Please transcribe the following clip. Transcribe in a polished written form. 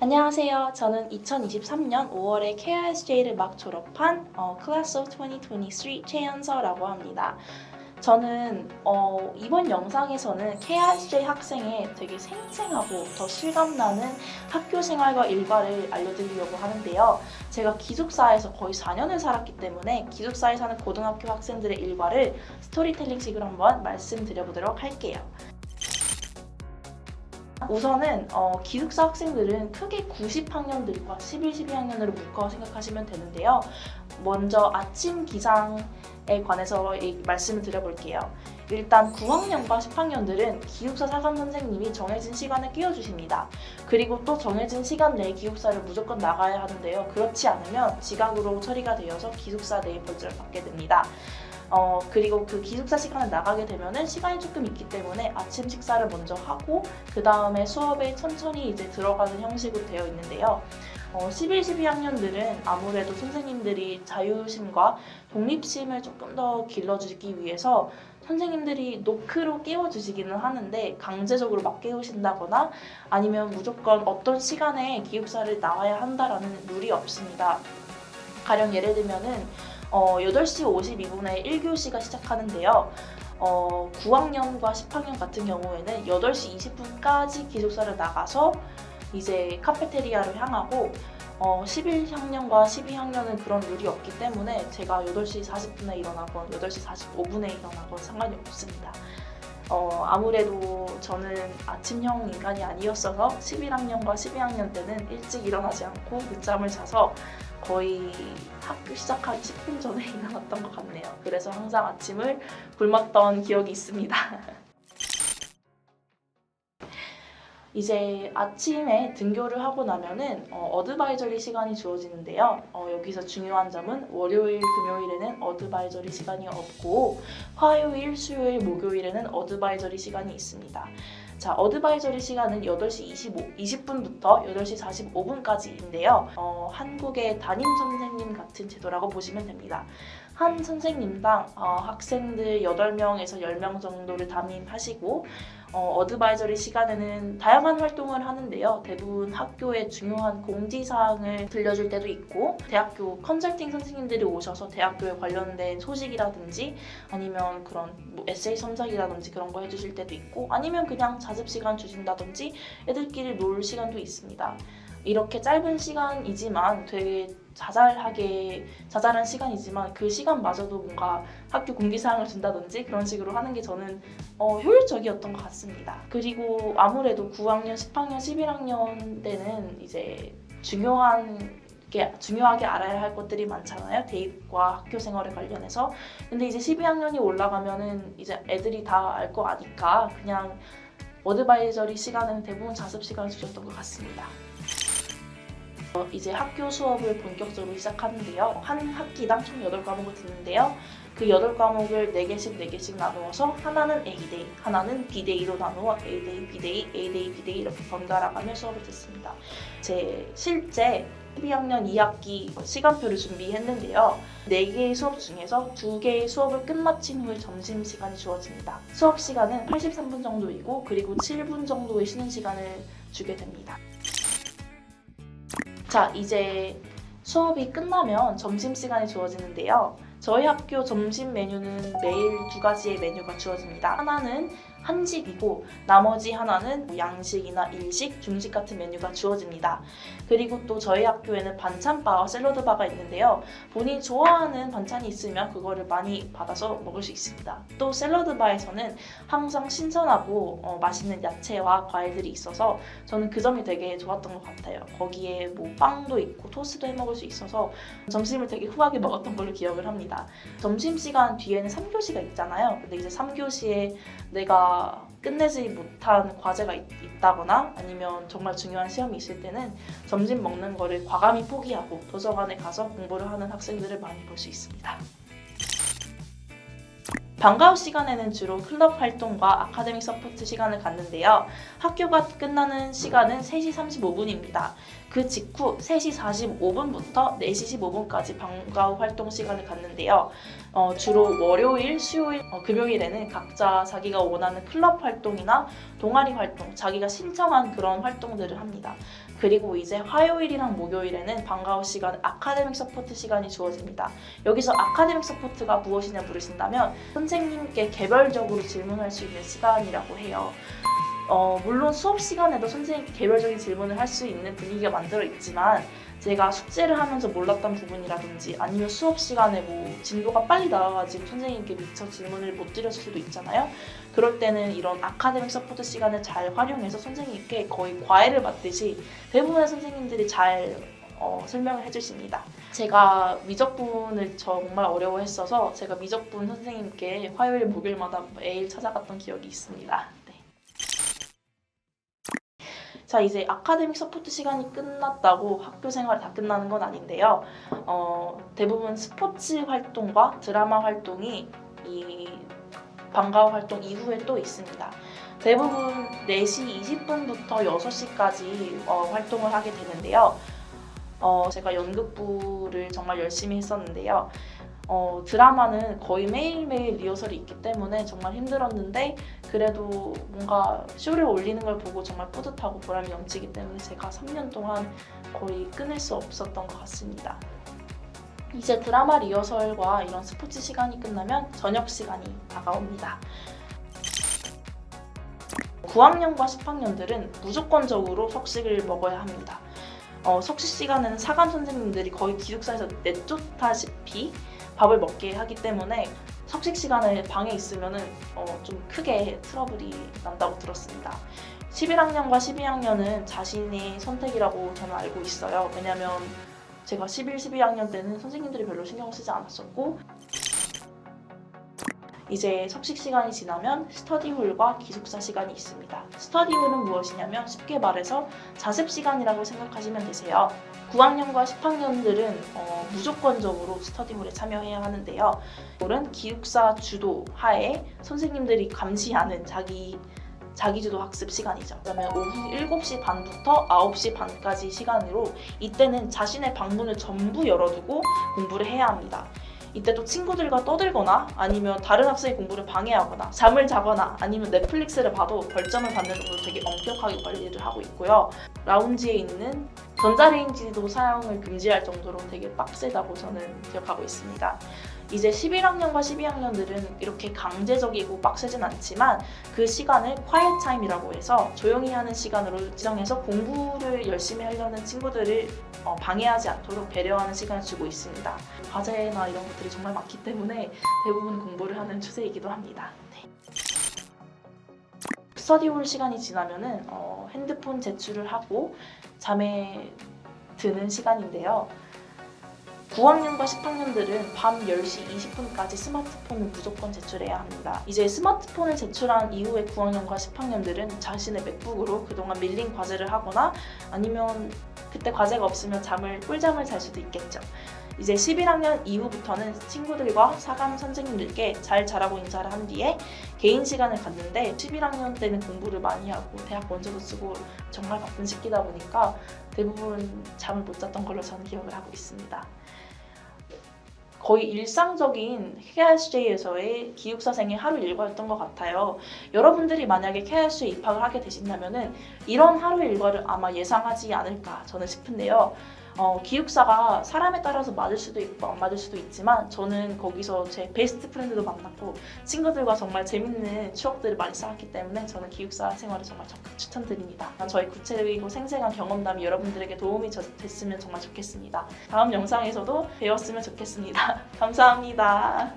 안녕하세요. 저는 2023년 5월에 KISJ를 막 졸업한 Class of 2023 최연서라고 합니다. 저는 이번 영상에서는 KISJ 학생의 되게 생생하고 더 실감나는 학교 생활과 일과를 알려드리려고 하는데요. 제가 기숙사에서 거의 4년을 살았기 때문에 기숙사에 사는 고등학교 학생들의 일과를 스토리텔링식으로 한번 말씀드려보도록 할게요. 우선은 기숙사 학생들은 크게 90학년들과 11, 12학년으로 묶어 생각하시면 되는데요. 먼저 아침 기상에 관해서 말씀을 드려볼게요. 일단 9학년과 10학년들은 기숙사 사감 선생님이 정해진 시간에 깨워주십니다. 그리고 또 정해진 시간 내에 기숙사를 무조건 나가야 하는데요. 그렇지 않으면 지각으로 처리가 되어서 기숙사 내에 벌점을 받게 됩니다. 그리고 그 기숙사 시간에 나가게 되면은 시간이 조금 있기 때문에 아침 식사를 먼저 하고 그 다음에 수업에 천천히 이제 들어가는 형식으로 되어 있는데요. 11, 12학년들은 아무래도 선생님들이 자유심과 독립심을 조금 더 길러주기 위해서 선생님들이 노크로 깨워주시기는 하는데 강제적으로 막 깨우신다거나 아니면 무조건 어떤 시간에 기숙사를 나와야 한다라는 룰이 없습니다. 가령 예를 들면은 8시 52분에 1교시가 시작하는데요. 9학년과 10학년 같은 경우에는 8시 20분까지 기숙사를 나가서 이제 카페테리아로 향하고 11학년과 12학년은 그런 룰이 없기 때문에 제가 8시 40분에 일어나건 8시 45분에 일어나건 상관이 없습니다. 아무래도 저는 아침형 인간이 아니었어서 11학년과 12학년 때는 일찍 일어나지 않고 늦잠을 자서 거의 학교 시작하기 10분 전에 일어났던 것 같네요. 그래서 항상 아침을 굶었던 기억이 있습니다. 이제 아침에 등교를 하고 나면은 어드바이저리 시간이 주어지는데요. 여기서 중요한 점은 월요일, 금요일에는 어드바이저리 시간이 없고 화요일, 수요일, 목요일에는 어드바이저리 시간이 있습니다. 자, 어드바이저리 시간은 8시 20분부터 8시 45분까지인데요. 한국의 담임 선생님 같은 제도라고 보시면 됩니다. 한 선생님당 학생들 8명에서 10명 정도를 담임하시고 어드바이저리 시간에는 다양한 활동을 하는데요. 대부분 학교의 중요한 공지사항을 들려줄 때도 있고 대학교 컨설팅 선생님들이 오셔서 대학교에 관련된 소식이라든지 아니면 그런 에세이 첨삭이라든지 그런 거 해주실 때도 있고 아니면 그냥 자습시간 주신다든지 애들끼리 놀 시간도 있습니다. 이렇게 짧은 시간이지만 되게 자잘한 시간이지만 그 시간마저도 뭔가 학교 공지사항을 준다든지 그런 식으로 하는 게 저는 효율적이었던 것 같습니다. 그리고 아무래도 9학년, 10학년, 11학년 때는 이제 중요하게 알아야 할 것들이 많잖아요. 대입과 학교 생활에 관련해서. 근데 이제 12학년이 올라가면은 이제 애들이 다 알 거 아니까 그냥 어드바이저리 시간은 대부분 자습 시간을 주셨던 것 같습니다. 이제 학교 수업을 본격적으로 시작하는데요. 한 학기당 총 8과목을 듣는데요. 그 8과목을 4개씩 나누어서 하나는 A데이, 하나는 B데이로 나누어 A데이, B데이, A데이, B데이 이렇게 번갈아가며 수업을 듣습니다. 제 실제 12학년 2학기 시간표를 준비했는데요. 4개의 수업 중에서 2개의 수업을 끝마친 후에 점심시간이 주어집니다. 수업 시간은 83분 정도이고 그리고 7분 정도의 쉬는 시간을 주게 됩니다. 자, 이제 수업이 끝나면 점심시간이 주어지는데요. 저희 학교 점심 메뉴는 매일 2가지의 메뉴가 주어집니다. 하나는 한식이고 나머지 하나는 양식이나 일식, 중식 같은 메뉴가 주어집니다. 그리고 또 저희 학교에는 반찬바와 샐러드바가 있는데요. 본인이 좋아하는 반찬이 있으면 그거를 많이 받아서 먹을 수 있습니다. 또 샐러드바에서는 항상 신선하고 맛있는 야채와 과일들이 있어서 저는 그 점이 되게 좋았던 것 같아요. 거기에 뭐 빵도 있고 토스트도 해 먹을 수 있어서 점심을 되게 후하게 먹었던 걸로 기억을 합니다. 점심시간 뒤에는 3교시가 있잖아요. 근데 이제 3교시에 내가 끝내지 못한 과제가 있다거나 아니면 정말 중요한 시험이 있을 때는 점심 먹는 거를 과감히 포기하고 도서관에 가서 공부를 하는 학생들을 많이 볼 수 있습니다. 방과후 시간에는 주로 클럽 활동과 아카데믹 서포트 시간을 갖는데요. 학교가 끝나는 시간은 3시 35분입니다. 그 직후 3시 45분부터 4시 15분까지 방과 후 활동 시간을 갖는데요. 주로 월요일, 수요일, 금요일에는 각자 자기가 원하는 클럽 활동이나 동아리 활동, 자기가 신청한 그런 활동들을 합니다. 그리고 이제 화요일이랑 목요일에는 방과 후 시간 아카데믹 서포트 시간이 주어집니다. 여기서 아카데믹 서포트가 무엇이냐 물으신다면 선생님께 개별적으로 질문할 수 있는 시간이라고 해요. 물론 수업 시간에도 선생님께 개별적인 질문을 할 수 있는 분위기가 만들어 있지만 제가 숙제를 하면서 몰랐던 부분이라든지 아니면 수업 시간에 뭐 진도가 빨리 나와가지고 선생님께 미처 질문을 못 드렸을 수도 있잖아요. 그럴 때는 이런 아카데믹 서포트 시간을 잘 활용해서 선생님께 거의 과외를 받듯이 대부분의 선생님들이 잘 설명을 해주십니다. 제가 미적분을 정말 어려워했어서 제가 미적분 선생님께 화요일, 목요일마다 매일 찾아갔던 기억이 있습니다. 자, 이제 아카데믹 서포트 시간이 끝났다고 학교 생활이 다 끝나는 건 아닌데요. 대부분 스포츠 활동과 드라마 활동이 이 방과 후 활동 이후에 또 있습니다. 대부분 4시 20분부터 6시까지 활동을 하게 되는데요. 제가 연극부를 정말 열심히 했었는데요. 드라마는 거의 매일매일 리허설이 있기 때문에 정말 힘들었는데 그래도 뭔가 쇼를 올리는 걸 보고 정말 뿌듯하고 보람이 넘치기 때문에 제가 3년 동안 거의 끊을 수 없었던 것 같습니다. 이제 드라마 리허설과 이런 스포츠 시간이 끝나면 저녁 시간이 다가옵니다. 9학년과 10학년들은 무조건적으로 석식을 먹어야 합니다. 석식 시간에는 사감 선생님들이 거의 기숙사에서 내쫓다시피 밥을 먹게 하기 때문에 석식 시간에 방에 있으면은 좀 크게 트러블이 난다고 들었습니다. 11학년과 12학년은 자신의 선택이라고 저는 알고 있어요. 왜냐면 제가 11, 12학년 때는 선생님들이 별로 신경 쓰지 않았었고 이제 석식 시간이 지나면 스터디홀과 기숙사 시간이 있습니다. 스터디홀은 무엇이냐면 쉽게 말해서 자습 시간이라고 생각하시면 되세요. 9학년과 10학년들은 무조건적으로 스터디홀에 참여해야 하는데요. 홀은 기숙사 주도 하에 선생님들이 감시하는 자기주도 학습 시간이죠. 그러면 오후 7시 반부터 9시 반까지 시간으로 이때는 자신의 방문을 전부 열어두고 공부를 해야 합니다. 이때 또 친구들과 떠들거나 아니면 다른 학생의 공부를 방해하거나 잠을 자거나 아니면 넷플릭스를 봐도 벌점을 받는 정도로 되게 엄격하게 관리를 하고 있고요. 라운지에 있는 전자레인지도 사용을 금지할 정도로 되게 빡세다고 저는 기억하고 있습니다. 이제 11학년과 12학년들은 이렇게 강제적이고 빡세진 않지만 그 시간을 quiet time이라고 해서 조용히 하는 시간으로 지정해서 공부를 열심히 하려는 친구들을 방해하지 않도록 배려하는 시간을 주고 있습니다. 과제나 이런 것들이 정말 많기 때문에 대부분 공부를 하는 추세이기도 합니다. 네. 스터디홀 시간이 지나면은 핸드폰 제출을 하고 잠에 드는 시간인데요. 9학년과 10학년들은 밤 10시 20분까지 스마트폰을 무조건 제출해야 합니다. 이제 스마트폰을 제출한 이후에 9학년과 10학년들은 자신의 맥북으로 그동안 밀린 과제를 하거나 아니면 그때 과제가 없으면 꿀잠을 잘 수도 있겠죠. 이제 11학년 이후부터는 친구들과 사감 선생님들께 잘 자라고 인사를 한 뒤에 개인 시간을 갖는데 11학년 때는 공부를 많이 하고 대학 원서도 쓰고 정말 바쁜 시기다 보니까 대부분 잠을 못 잤던 걸로 저는 기억을 하고 있습니다. 거의 일상적인 KSJ에서의 기숙사생의 하루 일과였던 것 같아요. 여러분들이 만약에 KSJ에 입학을 하게 되신다면 이런 하루 일과를 아마 예상하지 않을까 저는 싶은데요. 기숙사가 사람에 따라서 맞을 수도 있고 안 맞을 수도 있지만 저는 거기서 제 베스트 프렌드도 만났고 친구들과 정말 재밌는 추억들을 많이 쌓았기 때문에 저는 기숙사 생활을 정말 적극 추천드립니다. 저희 구체적이고 생생한 경험담이 여러분들에게 도움이 됐으면 정말 좋겠습니다. 다음 영상에서도 배웠으면 좋겠습니다. 감사합니다.